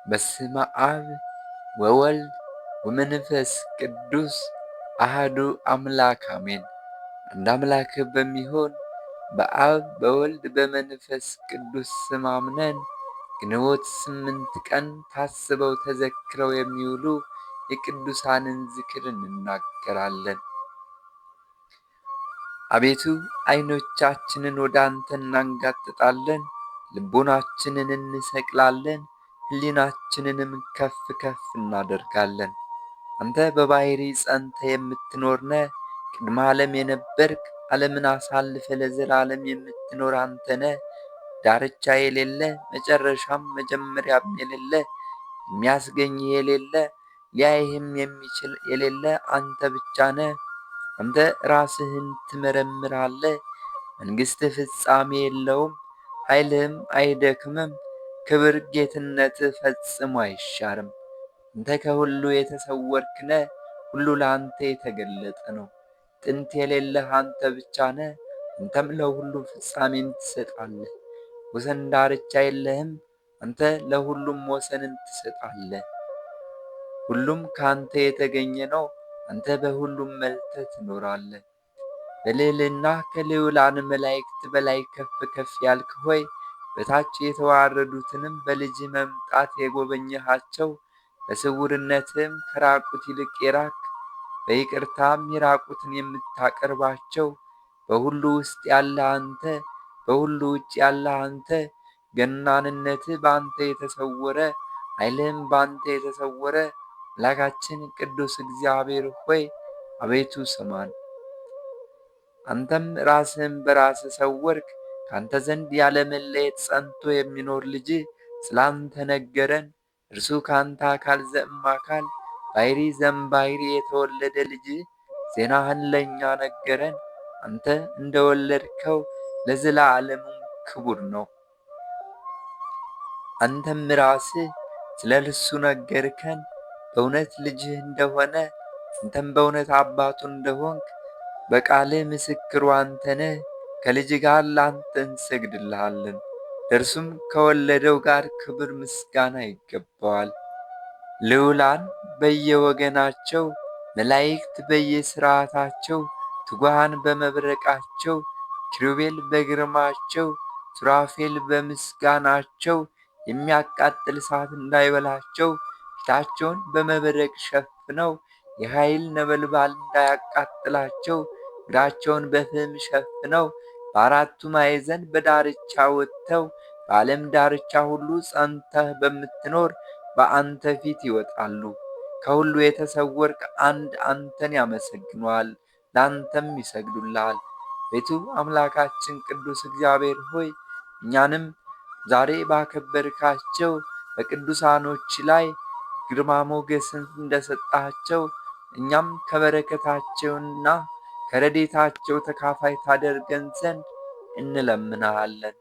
በስመ አብ ወወልድ ወመንፈስ ቅዱስ አሐዱ አምላክ አሜን። አንድ አምላክ በሚሆን በአብ በወልድ በመንፈስ ቅዱስ ስም አምነን ግንቦት 8 ቀን ታስበው ተዘክረው የሚውሉ የቅዱሳንን ዝክር እንናገራለን። አቤቱ ዓይኖቻችንን ወደ አንተ እናንጋጥጣለን፣ ልቦናችንን እንሰቅላለን፣ ሕሊናችንንም ከፍ ከፍ እናደርጋለን። አንተ በባሕርይ ጸንተህ የምትኖር ነህ። ቅድመ ዓለም የነበርክ ዓለምን አሳልፈ ለዘላለም የምትኖር አንተ ነህ። ዳርቻ የሌለ መጨረሻም መጀመሪያም የሌለ የሚያስገኝህ የሌለ ሊያይህም የሚችል የሌለ አንተ ብቻ ነህ። አንተ ራስህን ትመረምራለህ። መንግሥትህ ፍጻሜ የለውም፣ ኃይልህም አይደክምም። ክብር ጌትነትህ ፈጽሞ አይሻርም። አንተ ከሁሉ የተሰወርክ ነህ፣ ሁሉ ለአንተ የተገለጠ ነው። ጥንት የሌለህ አንተ ብቻ ነህ። አንተም ለሁሉ ፍጻሜን ትሰጣለህ። ወሰን ዳርቻ የለህም፣ አንተ ለሁሉም ወሰንን ትሰጣለህ። ሁሉም ከአንተ የተገኘ ነው፣ አንተ በሁሉም መልተህ ትኖራለህ። በልዕልና ከልዑላን መላእክት በላይ ከፍ ከፍ ያልክ ሆይ በታች የተዋረዱትንም በልጅ መምጣት የጎበኘሃቸው፣ በስውርነትም ከራቁት ይልቅ የራክ፣ በይቅርታም የራቁትን የምታቀርባቸው፣ በሁሉ ውስጥ ያለ አንተ፣ በሁሉ ውጭ ያለ አንተ፣ ገናንነትህ በአንተ የተሰወረ፣ ኃይልህም በአንተ የተሰወረ አምላካችን ቅዱስ እግዚአብሔር ሆይ አቤቱ ስማን። አንተም ራስህን በራስህ ሰወርክ። ካንተ ዘንድ ያለ መለየት ጸንቶ የሚኖር ልጅ ስለ አንተ ነገረን። እርሱ ካንተ አካል ዘእማካል ባሕርይ ዘእምባሕርይ የተወለደ ልጅ ዜናህን ለእኛ ነገረን። አንተ እንደወለድከው ለዘላለሙ ክቡር ነው። አንተም ራስህ ስለ እርሱ ነገርከን። በእውነት ልጅህ እንደሆነ አንተም በእውነት አባቱ እንደሆንክ በቃልህ ምስክሩ አንተ ነህ። ከልጅ ጋር ለአንተ እንሰግድልሃለን። እርሱም ከወለደው ጋር ክብር ምስጋና ይገባዋል። ልዑላን በየወገናቸው፣ መላእክት በየሥርዓታቸው፣ ትጉሃን በመብረቃቸው፣ ኪሩቤል በግርማቸው፣ ሱራፌል በምስጋናቸው የሚያቃጥል እሳት እንዳይበላቸው ፊታቸውን በመብረቅ ሸፍነው የኃይል ነበልባል እንዳያቃጥላቸው እግራቸውን በፍም ሸፍነው በአራቱ ማዕዘን በዳርቻ ወጥተው በዓለም ዳርቻ ሁሉ ጸንተህ በምትኖር በአንተ ፊት ይወጣሉ። ከሁሉ የተሰወርክ አንድ አንተን ያመሰግኑሃል፣ ለአንተም ይሰግዱልሃል። ቤቱ አምላካችን ቅዱስ እግዚአብሔር ሆይ እኛንም ዛሬ ባከበርካቸው በቅዱሳኖች ላይ ግርማ ሞገስን እንደሰጣቸው እኛም ከበረከታቸውና ከረድኤታቸው ተካፋይ ታደርገን ዘንድ እንለምንሃለን።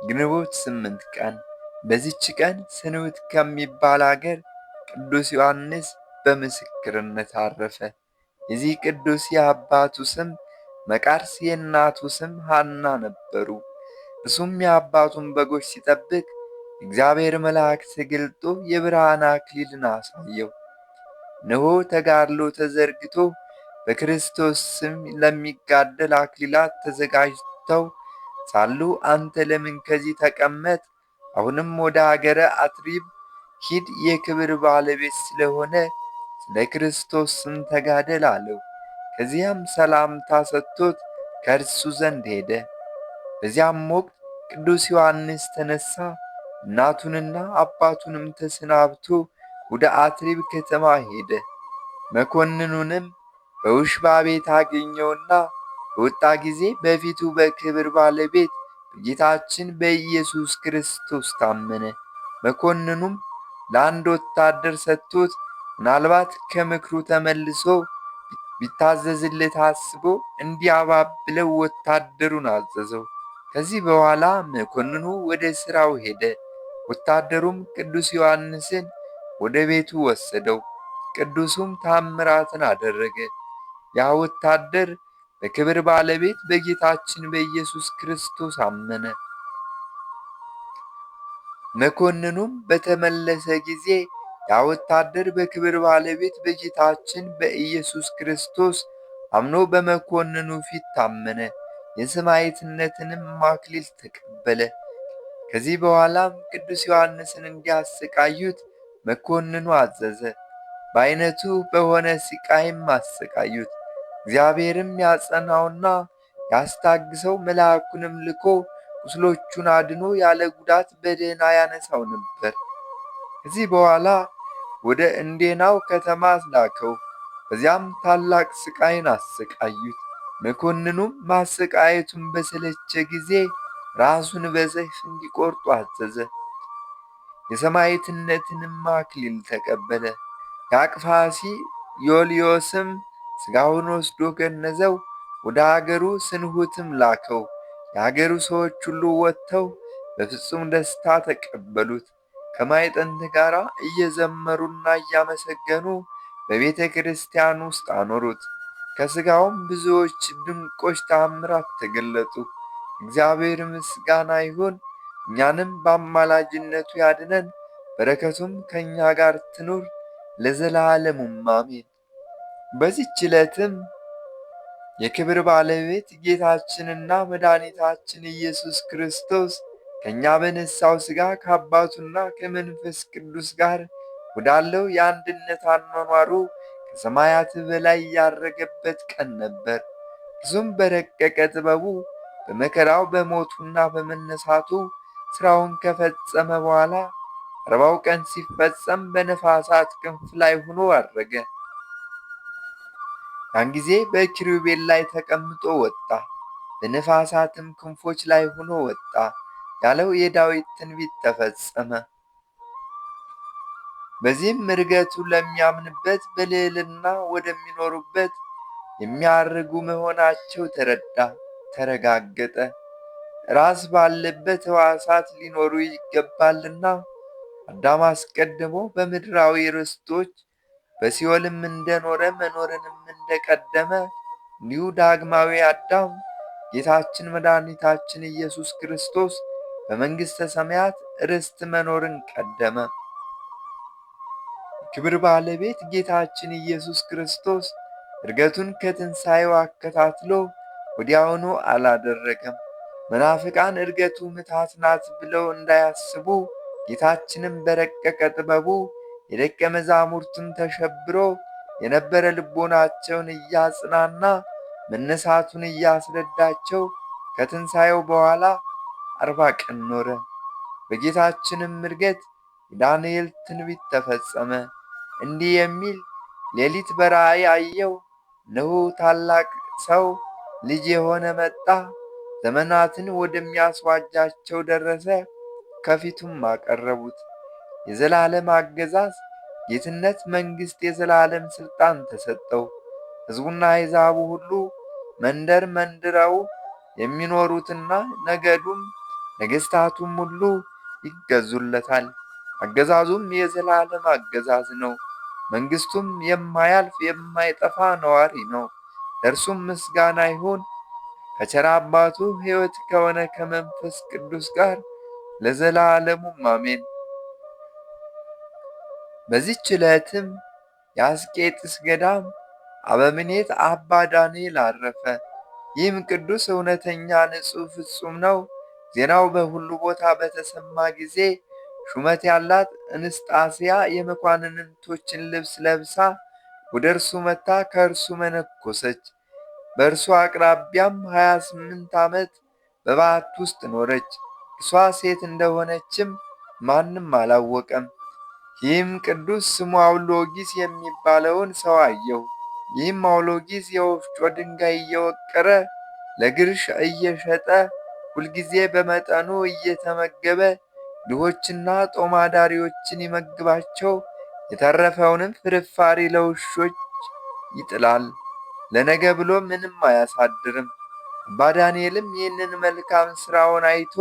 ግንቦት 8 ቀን በዚች ቀን ስንውት ከሚባል አገር ቅዱስ ዮሐንስ በምስክርነት አረፈ። የዚህ ቅዱስ የአባቱ ስም መቃርስ የእናቱ ስም ሐና ነበሩ። እርሱም የአባቱን በጎች ሲጠብቅ እግዚአብሔር መልአክ ተገልጦ የብርሃን አክሊልን አሳየው። እነሆ ተጋድሎ ተዘርግቶ በክርስቶስ ስም ለሚጋደል አክሊላት ተዘጋጅተው ሳሉ አንተ ለምን ከዚህ ተቀመጥ? አሁንም ወደ አገረ አትሪብ ሂድ፣ የክብር ባለቤት ስለሆነ ስለ ክርስቶስ ስም ተጋደል አለው። ከዚያም ሰላምታ ሰጥቶት ከእርሱ ዘንድ ሄደ። በዚያም ወቅት ቅዱስ ዮሐንስ ተነሳ፣ እናቱንና አባቱንም ተሰናብቶ ወደ አትሪብ ከተማ ሄደ። መኮንኑንም በውሽባ ቤት አገኘውና በወጣ ጊዜ በፊቱ በክብር ባለቤት በጌታችን በኢየሱስ ክርስቶስ ታመነ። መኮንኑም ለአንድ ወታደር ሰጥቶት ምናልባት ከምክሩ ተመልሶ ቢታዘዝለት አስቦ እንዲያባብለው ወታደሩን አዘዘው። ከዚህ በኋላ መኮንኑ ወደ ሥራው ሄደ። ወታደሩም ቅዱስ ዮሐንስን ወደ ቤቱ ወሰደው። ቅዱሱም ታምራትን አደረገ። ያ ወታደር በክብር ባለቤት በጌታችን በኢየሱስ ክርስቶስ አመነ። መኮንኑም በተመለሰ ጊዜ ያ ወታደር በክብር ባለቤት በጌታችን በኢየሱስ ክርስቶስ አምኖ በመኮንኑ ፊት ታመነ፣ የሰማዕትነትንም አክሊል ተቀበለ። ከዚህ በኋላም ቅዱስ ዮሐንስን እንዲያሰቃዩት መኮንኑ አዘዘ። በዓይነቱ በሆነ ሥቃይም አሰቃዩት። እግዚአብሔርም ያጸናውና ያስታግሰው መልአኩንም ልኮ ቁስሎቹን አድኖ ያለ ጉዳት በደህና ያነሳው ነበር። ከዚህ በኋላ ወደ እንዴናው ከተማ ላከው። በዚያም ታላቅ ሥቃይን አሰቃዩት። መኮንኑም ማሰቃየቱን በሰለቸ ጊዜ ራሱን በሰይፍ እንዲቆርጡ አዘዘ። የሰማዕትነትንም አክሊል ተቀበለ። የአቅፋሲ ዮልዮስም ሥጋውን ወስዶ ገነዘው፣ ወደ አገሩ ስንሁትም ላከው። የአገሩ ሰዎች ሁሉ ወጥተው በፍጹም ደስታ ተቀበሉት። ከማዕጠንት ጋር እየዘመሩና እያመሰገኑ በቤተ ክርስቲያን ውስጥ አኖሩት። ከሥጋውም ብዙዎች ድንቆች ተአምራት ተገለጡ። እግዚአብሔር ምስጋና ይሁን። እኛንም በአማላጅነቱ ያድነን፣ በረከቱም ከእኛ ጋር ትኑር ለዘላለሙም አሜን። በዚህች ዕለትም የክብር ባለቤት ጌታችንና መድኃኒታችን ኢየሱስ ክርስቶስ ከእኛ በነሳው ሥጋ ከአባቱና ከመንፈስ ቅዱስ ጋር ወዳለው የአንድነት አኗኗሩ ከሰማያት በላይ ያረገበት ቀን ነበር። ብዙም በረቀቀ ጥበቡ በመከራው በሞቱና በመነሳቱ ሥራውን ከፈጸመ በኋላ 40 ቀን ሲፈጸም በነፋሳት ክንፍ ላይ ሆኖ አረገ። ያን ጊዜ በኪሩቤል ላይ ተቀምጦ ወጣ፣ በነፋሳትም ክንፎች ላይ ሆኖ ወጣ ያለው የዳዊት ትንቢት ተፈጸመ። በዚህም ዕርገቱ ለሚያምንበት በልዕልና ወደሚኖሩበት የሚያርጉ መሆናቸው ተረጋገጠ። ራስ ባለበት ሕዋሳት ሊኖሩ ይገባልና አዳም አስቀድሞ በምድራዊ ርስቶች በሲኦልም እንደኖረ መኖርንም እንደቀደመ እንዲሁ ዳግማዊ አዳም ጌታችን መድኃኒታችን ኢየሱስ ክርስቶስ በመንግሥተ ሰማያት ርስት መኖርን ቀደመ። ክብር ባለቤት ጌታችን ኢየሱስ ክርስቶስ ዕርገቱን ከትንሣኤው አከታትሎ ወዲያውኑ አላደረገም። መናፍቃን ዕርገቱ ምትሃት ናት ብለው እንዳያስቡ ጌታችንም በረቀቀ ጥበቡ የደቀ መዛሙርቱን ተሸብሮ የነበረ ልቦናቸውን እያጽናና መነሳቱን እያስረዳቸው ከትንሣኤው በኋላ 40 ቀን ኖረ። በጌታችንም ዕርገት የዳንኤል ትንቢት ተፈጸመ። እንዲህ የሚል ሌሊት በራእይ አየሁ፣ እነሆ ታላቅ ሰው ልጅ የሆነ መጣ፣ ዘመናትን ወደሚያስዋጃቸው ደረሰ፣ ከፊቱም አቀረቡት። የዘላለም አገዛዝ፣ ጌትነት፣ መንግሥት፣ የዘላለም ሥልጣን ተሰጠው። ሕዝቡና አሕዛቡ ሁሉ መንደር መንድረው የሚኖሩትና ነገዱም ነገሥታቱም ሁሉ ይገዙለታል። አገዛዙም የዘላለም አገዛዝ ነው። መንግሥቱም የማያልፍ የማይጠፋ ነዋሪ ነው። ለእርሱም ምስጋና ይሁን ከቸር አባቱ ሕይወት ከሆነ ከመንፈስ ቅዱስ ጋር ለዘላለሙም አሜን። በዚህች ዕለትም የአስቄጥስ ገዳም አበምኔት አባ ዳንኤል አረፈ። ይህም ቅዱስ እውነተኛ ንጹሕ ፍጹም ነው። ዜናው በሁሉ ቦታ በተሰማ ጊዜ ሹመት ያላት እንስጣስያ የመኳንንቶችን ልብስ ለብሳ ወደ እርሱ መጥታ ከእርሱ መነኮሰች። በእርሱ አቅራቢያም 28 ዓመት በበዓት ውስጥ ኖረች። እርሷ ሴት እንደሆነችም ማንም አላወቀም። ይህም ቅዱስ ስሙ አውሎጊስ የሚባለውን ሰው አየው። ይህም አውሎጊስ የወፍጮ ድንጋይ እየወቀረ ለግርሽ እየሸጠ ሁልጊዜ በመጠኑ እየተመገበ ድሆችና ጦማዳሪዎችን ይመግባቸው፣ የተረፈውንም ፍርፋሪ ለውሾች ይጥላል። ለነገ ብሎ ምንም አያሳድርም። አባ ዳንኤልም ይህንን መልካም ሥራውን አይቶ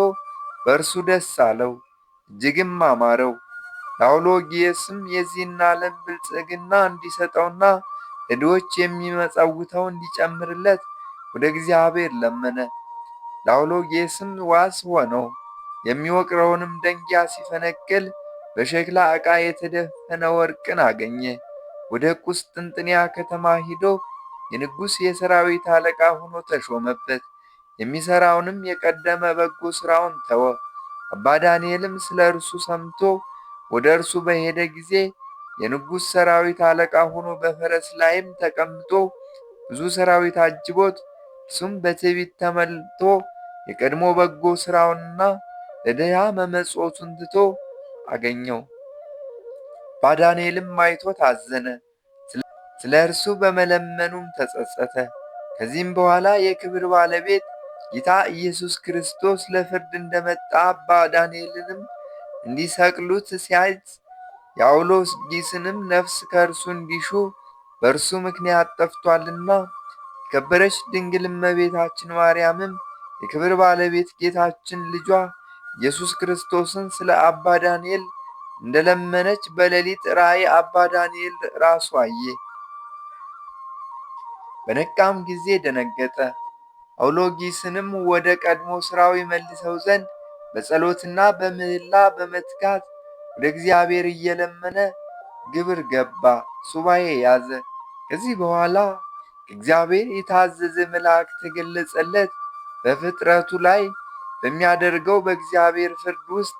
በእርሱ ደስ አለው፣ እጅግም አማረው። ለአውሎጊየስም የዚህን ዓለም ብልጽግና እንዲሰጠውና ለድሆች የሚመጸውተው እንዲጨምርለት ወደ እግዚአብሔር ለመነ። ለአውሎጊየስም ዋስ ሆነው። የሚወቅረውንም ደንጊያ ሲፈነቅል በሸክላ ዕቃ የተደፈነ ወርቅን አገኘ። ወደ ቁስጥንጥንያ ከተማ ሂዶ የንጉሥ የሰራዊት አለቃ ሆኖ ተሾመበት። የሚሠራውንም የቀደመ በጎ ሥራውን ተወ። አባ ዳንኤልም ስለ እርሱ ሰምቶ ወደ እርሱ በሄደ ጊዜ የንጉሥ ሰራዊት አለቃ ሆኖ በፈረስ ላይም ተቀምጦ ብዙ ሰራዊት አጅቦት፣ እርሱም በትዕቢት ተመልቶ የቀድሞ በጎ ሥራውንና ለድሃ መመጽወቱን ትቶ አገኘው። አባ ዳንኤልም አይቶ ታዘነ፣ ስለ እርሱ በመለመኑም ተጸጸተ። ከዚህም በኋላ የክብር ባለቤት ጌታ ኢየሱስ ክርስቶስ ለፍርድ እንደመጣ አባ ዳንኤልንም እንዲሰቅሉት ሲያዝ የአውሎጊስንም ነፍስ ከእርሱ እንዲሹ በእርሱ ምክንያት ጠፍቷልና፣ የከበረች ድንግል እመቤታችን ማርያምም የክብር ባለቤት ጌታችን ልጇ ኢየሱስ ክርስቶስን ስለ አባ ዳንኤል እንደለመነች በሌሊት ራእይ አባ ዳንኤል ራሱ አየ። በነቃም ጊዜ ደነገጠ። አውሎጊስንም ወደ ቀድሞ ሥራው ይመልሰው ዘንድ በጸሎትና በምህላ በመትጋት ወደ እግዚአብሔር እየለመነ ግብር ገባ፣ ሱባኤ ያዘ። ከዚህ በኋላ እግዚአብሔር የታዘዘ መልአክ ተገለጸለት። በፍጥረቱ ላይ በሚያደርገው በእግዚአብሔር ፍርድ ውስጥ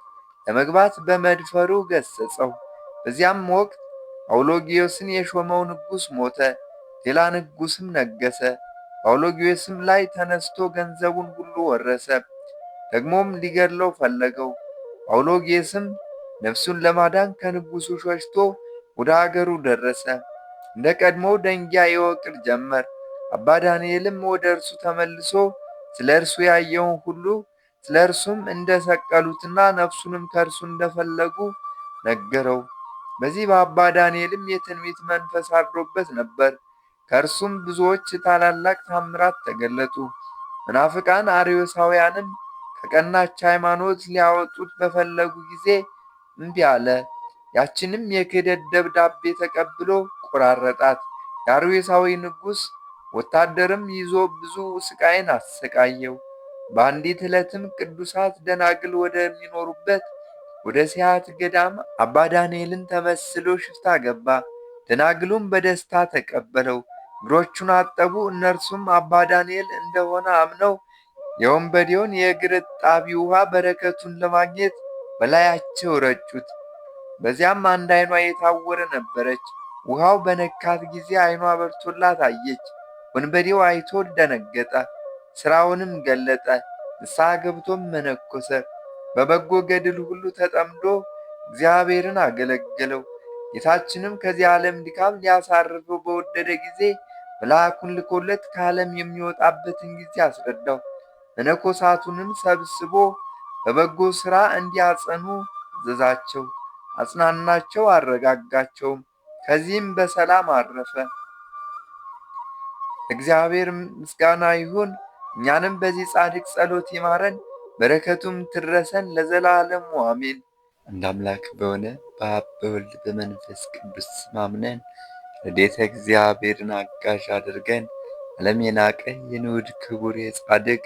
ለመግባት በመድፈሩ ገሰጸው። በዚያም ወቅት አውሎጊዮስን የሾመው ንጉሥ ሞተ፣ ሌላ ንጉሥም ነገሰ። በአውሎጊዮስም ላይ ተነስቶ ገንዘቡን ሁሉ ወረሰ። ደግሞም ሊገድለው ፈለገው። አውሎጊዮስም ነፍሱን ለማዳን ከንጉሡ ሸሽቶ ወደ አገሩ ደረሰ። እንደ ቀድሞው ደንጊያ ይወቅር ጀመር። አባ ዳንኤልም ወደ እርሱ ተመልሶ ስለ እርሱ ያየውን ሁሉ ስለ እርሱም እንደሰቀሉትና ነፍሱንም ከእርሱ እንደፈለጉ ነገረው። በዚህ በአባ ዳንኤልም የትንቢት መንፈስ አድሮበት ነበር። ከእርሱም ብዙዎች ታላላቅ ታምራት ተገለጡ። መናፍቃን አርዮሳውያንም ከቀናች ሃይማኖት ሊያወጡት በፈለጉ ጊዜ እምቢ አለ። ያችንም የክህደት ደብዳቤ ተቀብሎ ቆራረጣት። የአርዮሳዊ ንጉሥ ወታደርም ይዞ ብዙ ስቃይን አሰቃየው። በአንዲት ዕለትም ቅዱሳት ደናግል ወደሚኖሩበት ወደ ሲያት ገዳም አባ ዳንኤልን ተመስሎ ሽፍታ ገባ። ደናግሉም በደስታ ተቀበለው፣ እግሮቹን አጠቡ። እነርሱም አባ ዳንኤል እንደሆነ አምነው የወንበዴውን የእግር እጣቢ ውሃ በረከቱን ለማግኘት በላያቸው ረጩት። በዚያም አንድ ዓይኗ የታወረ ነበረች። ውሃው በነካት ጊዜ ዓይኗ በርቶላት አየች። ወንበዴው አይቶ ደነገጠ፣ ሥራውንም ገለጠ። ንስሐ ገብቶም መነኮሰ። በበጎ ገድል ሁሉ ተጠምዶ እግዚአብሔርን አገለገለው። ጌታችንም ከዚህ ዓለም ድካም ሊያሳርፈው በወደደ ጊዜ መልአኩን ልኮለት ከዓለም የሚወጣበትን ጊዜ አስረዳው። መነኮሳቱንም ሰብስቦ በበጎ ሥራ እንዲያጸኑ አዘዛቸው። አጽናናቸው፣ አረጋጋቸውም። ከዚህም በሰላም አረፈ። እግዚአብሔር ምስጋና ይሁን። እኛንም በዚህ ጻድቅ ጸሎት ይማረን፣ በረከቱም ትድረሰን ለዘላለሙ አሜን። አንድ አምላክ በሆነ በአብ በወልድ በመንፈስ ቅዱስ ስም አምነን ረድኤተ እግዚአብሔርን አጋዥ አድርገን ዓለም የናቀ የንዑድ ክቡር የጻድቅ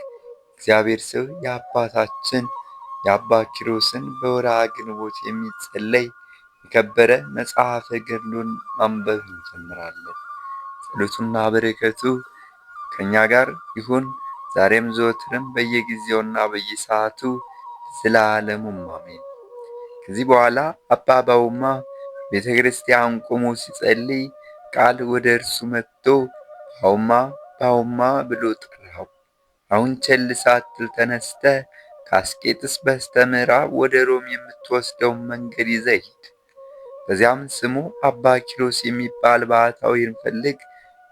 እግዚአብሔር ሰው የአባታችን የአባ ኪሮስን በወርኃ ግንቦት የሚጸለይ የከበረ መጽሐፈ ገድሉን ማንበብ እንጀምራለን። ጸሎቱና በረከቱ ከእኛ ጋር ይሁን ዛሬም ዘወትርም በየጊዜውና በየሰዓቱ ለዘላለሙ አሜን። ከዚህ በኋላ አባ ባውማ ቤተ ክርስቲያን ቆሞ ሲጸልይ ቃል ወደ እርሱ መጥቶ ባውማ ባውማ ብሎ ጠራው። አሁን ቸል ሳትል ተነስተህ ከአስቄጥስ በስተ ምዕራብ ወደ ሮም የምትወስደውን መንገድ ይዘህ ሂድ። በዚያም ስሙ አባ ኪሮስ የሚባል ባህታዊን ፈልግ፣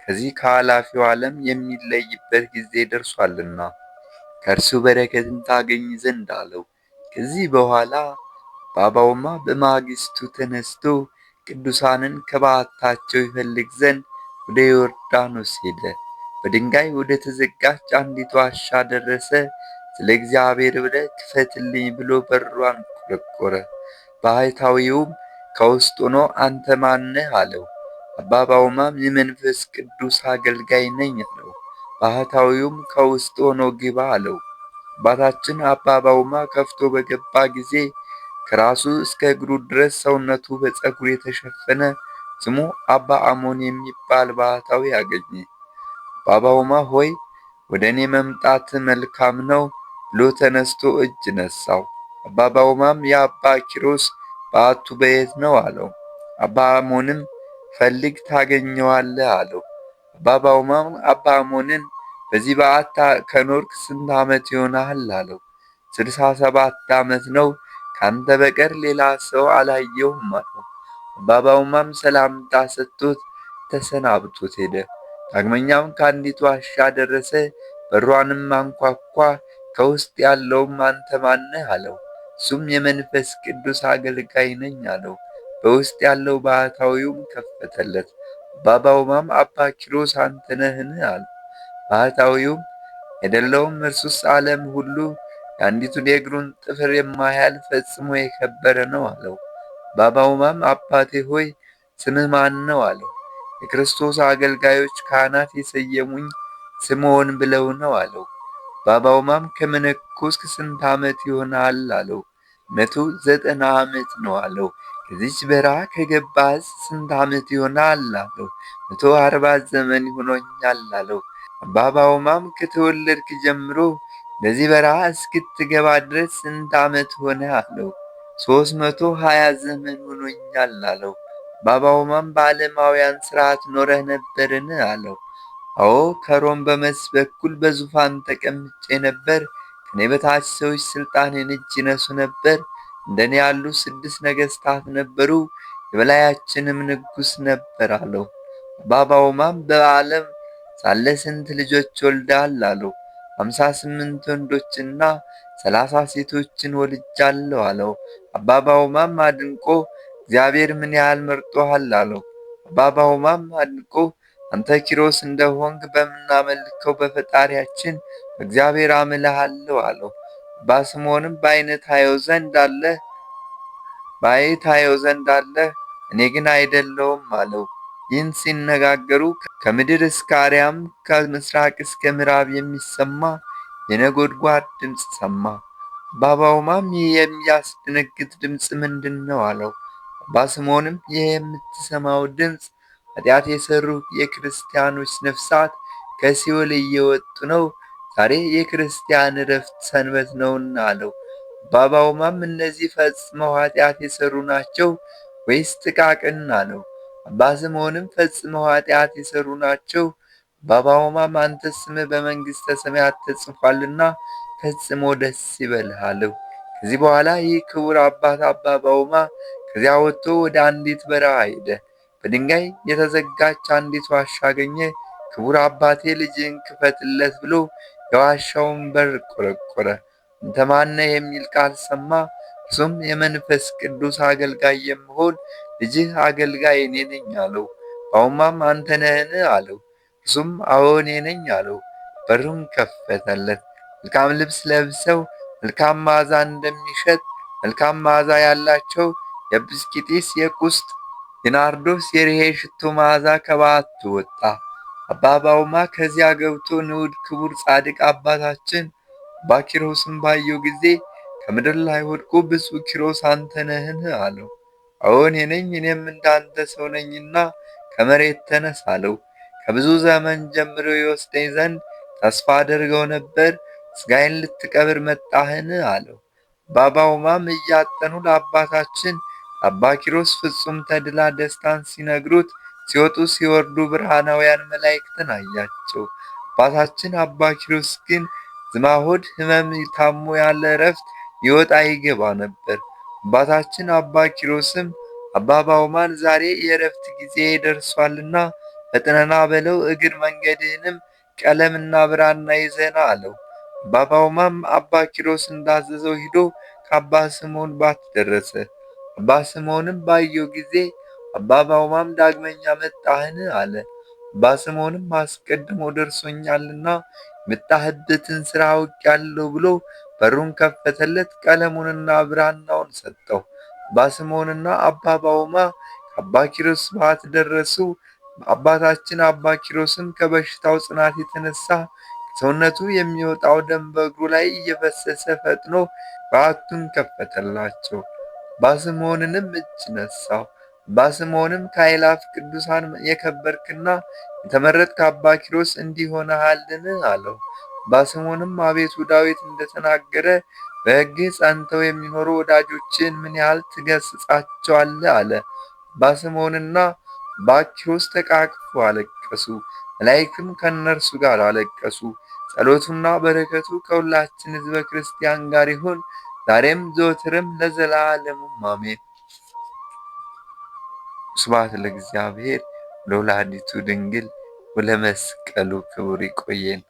ከዚህ ከኃላፊው ዓለም የሚለይበት ጊዜ ደርሷልና ከእርሱ በረከትን ታገኝ ዘንድ አለው። ከዚህ በኋላ ባባውማ በማግስቱ ተነስቶ ቅዱሳንን ከበዓታቸው ይፈልግ ዘንድ ወደ ዮርዳኖስ ሄደ። በድንጋይ ወደ ተዘጋች አንዲት ዋሻ ደረሰ። ስለ እግዚአብሔር ብለህ ክፈትልኝ ብሎ በሯን ቆረቆረ። ባህታዊውም ከውስጥ ሆኖ አንተ ማነህ አለው። አባ ባውማም የመንፈስ ቅዱስ አገልጋይ ነኝ አለው። ባህታዊውም ከውስጥ ሆኖ ግባ አለው። አባታችን አባ ባውማ ከፍቶ በገባ ጊዜ ከራሱ እስከ እግሩ ድረስ ሰውነቱ በፀጉር የተሸፈነ ስሙ አባ አሞን የሚባል ባህታዊ አገኘ። አባ ባውማ ሆይ ወደ እኔ መምጣት መልካም ነው ብሎ ተነስቶ እጅ ነሳው። አባ ባውማም የአባ ኪሮስ በዓቱ በየት ነው አለው። አባ አሞንም ፈልግ ታገኘዋለህ አለው። አባ ባውማም አባ አሞንን በዚህ በዓት ከኖርክ ስንት ዓመት ይሆናል አለው። 67 ዓመት ነው፣ ካንተ በቀር ሌላ ሰው አላየሁም አለው። አባ ባውማም ሰላምታ ሰጥቶት ተሰናብቶት ሄደ። ዳግመኛም ከአንዲት ዋሻ ደረሰ። በሯንም አንኳኳ። ከውስጥ ያለውም አንተ ማን ነህ አለው። እሱም የመንፈስ ቅዱስ አገልጋይ ነኝ አለው። በውስጥ ያለው ባህታዊውም ከፈተለት። አባ ባውማም አባ ኪሮስ አንተ ነህን አለው። ባህታዊውም አይደለሁም፣ እርሱስ ዓለም ሁሉ የአንዲቱን የእግሩን ጥፍር የማያህል ፈጽሞ የከበረ ነው አለው። አባ ባውማም አባቴ ሆይ ስምህ ማን ነው አለው። የክርስቶስ አገልጋዮች ካህናት የሰየሙኝ ስምዖን ብለው ነው አለው። አባ ባውማም ከመነኮስክ ስንት ዓመት ይሆናል አለው። 190 ዓመት ነው አለው። ከዚች በረሃ ከገባህስ ስንት ዓመት ይሆናል አለው። 140 ዘመን ይሆኖኛል አለው። አባ ባውማም ከተወለድክ ጀምሮ በዚህ በረሃ እስክትገባ ድረስ ስንት ዓመት ሆነ አለው። 320 ዘመን ሆኖኛል አለው። አባ ባውማም በዓለማውያን ሥርዓት ኖረህ ነበርን አለው። አዎ ከሮም በመስ በኩል በዙፋን ተቀምጬ ነበር። ከኔ በታች ሰዎች ሥልጣኔን እጅ ይነሱ ነበር። እንደኔ ያሉ 6 ነገሥታት ነበሩ፣ የበላያችንም ንጉሥ ነበር አለው። አባ ባውማም በዓለም ሳለ ስንት ልጆች ወልደሃል አለው። 58 ወንዶችና 30 ሴቶችን ወልጃለሁ አለው። አባ ባውማም አድንቆ እግዚአብሔር ምን ያህል መርጦሃል አለው። አባ ባውማም አድንቆ አንተ ኪሮስ እንደሆንክ በምናመልከው በፈጣሪያችን በእግዚአብሔር አምልሃለሁ አለው። አባ ስምዖንም በዓይንህ ታየው ዘንድ አለህ፣ እኔ ግን አይደለሁም አለው። ይህን ሲነጋገሩ ከምድር እስከ አርያም ከምስራቅ እስከ ምዕራብ የሚሰማ የነጎድጓድ ድምፅ ሰማ። አባ ባውማም ይህ የሚያስደነግጥ ድምፅ ምንድን ነው አለው። አባ ስምዖንም ይህ የምትሰማው ድምፅ ኃጢአት የሰሩ የክርስቲያኖች ነፍሳት ከሲኦል እየወጡ ነው፣ ዛሬ የክርስቲያን ዕረፍት ሰንበት ነውና አለው። አባ ባውማም እነዚህ ፈጽመው ኃጢአት የሰሩ ናቸው ወይስ ጥቃቅን አለው። አባ ስምዖንም ፈጽመው ኃጢአት የሰሩ ናቸው። አባ ባውማም አንተ ስምህ በመንግሥተ ሰማያት ተጽፏልና ፈጽሞ ደስ ይበልህ አለው። ከዚህ በኋላ ይህ ክቡር አባት አባ ባውማ ከዚያ ወጥቶ ወደ አንዲት በረሃ ሄደ። በድንጋይ የተዘጋች አንዲት ዋሻ አገኘ። ክቡር አባቴ ልጅህን ክፈትለት ብሎ የዋሻውን በር ቆረቆረ። አንተ ማነህ የሚል ቃል ሰማ። እርሱም የመንፈስ ቅዱስ አገልጋይ የምሆን ልጅህ አገልጋይ እኔ ነኝ አለው። ባውማም አንተ ነህን አለው። እርሱም አዎ እኔ ነኝ አለው። በሩን ከፈተለት። መልካም ልብስ ለብሰው መልካም መዓዛ እንደሚሸት መልካም መዓዛ ያላቸው የብስቂጢስ፣ የቁስጥ፣ የናርዶስ፣ የርሄ ሽቶ መዓዛ ከበዓቱ ወጣ። አባ ባውማ ከዚያ ገብቶ ንዑድ ክቡር ጻድቅ አባታችን አባ ኪሮስን ባየው ጊዜ ከምድር ላይ ወድቆ ብፁዕ ኪሮስ አንተ ነህን አለው። አዎን እኔ ነኝ፣ እኔም እንዳንተ ሰው ነኝና ከመሬት ተነስ አለው። ከብዙ ዘመን ጀምሮ ይወስደኝ ዘንድ ተስፋ አድርገው ነበር፣ ሥጋዬን ልትቀብር መጣህን አለው። አባ ባውማም እያጠኑ ለአባታችን አባ ኪሮስ ፍጹም ተድላ ደስታን ሲነግሩት ሲወጡ ሲወርዱ ብርሃናውያን መላእክትን አያቸው። አባታችን አባ ኪሮስ ግን ዝማሆድ ሕመም ታሞ ያለ እረፍት ይወጣ ይገባ ነበር። አባታችን አባ ኪሮስም አባ ባውማን ዛሬ የእረፍት ጊዜ ደርሷልና ፈጥነና በለው፣ እግር መንገድህንም ቀለምና ብራና ይዘና አለው። አባ ባውማም አባ ኪሮስ እንዳዘዘው ሂዶ ከአባ ስምዖን ባት ደረሰ። አባ ስምዖንም ባየው ጊዜ አባ ባውማም ዳግመኛ መጣህን አለ። አባ ስምዖንም አስቀድሞ ደርሶኛልና የመጣህበትን ሥራ አውቄአለሁ ብሎ በሩን ከፈተለት። ቀለሙንና ብራናውን ሰጠው። አባ ስምዖንና አባ ባውማ ከአባ ኪሮስ ባት ደረሱ። አባታችን አባ ኪሮስም ከበሽታው ጽናት የተነሳ ሰውነቱ የሚወጣው ደም በእግሩ ላይ እየፈሰሰ ፈጥኖ በዓቱን ከፈተላቸው። ባስምዖንንም እጅ ነሣው። ባስምዖንም ከአእላፍ ቅዱሳን የከበርክና የተመረጥክ አባ ኪሮስ እንዲህ ሆነሃልን? አለው። ባስምዖንም አቤቱ ዳዊት እንደተናገረ በሕግህ ጸንተው የሚኖሩ ወዳጆችን ምን ያህል ትገሥጻቸዋለህ? አለ። ባስምዖንና ባኪሮስ ተቃቅፈው አለቀሱ። መላእክትም ከእነርሱ ጋር አለቀሱ። ጸሎቱና በረከቱ ከሁላችን ሕዝበ ክርስቲያን ጋር ይሁን ዛሬም ዘወትርም ለዘላለሙ አሜን። ስብሐት ለእግዚአብሔር ወለወላዲቱ ድንግል ወለመስቀሉ ክቡር። ይቆየን።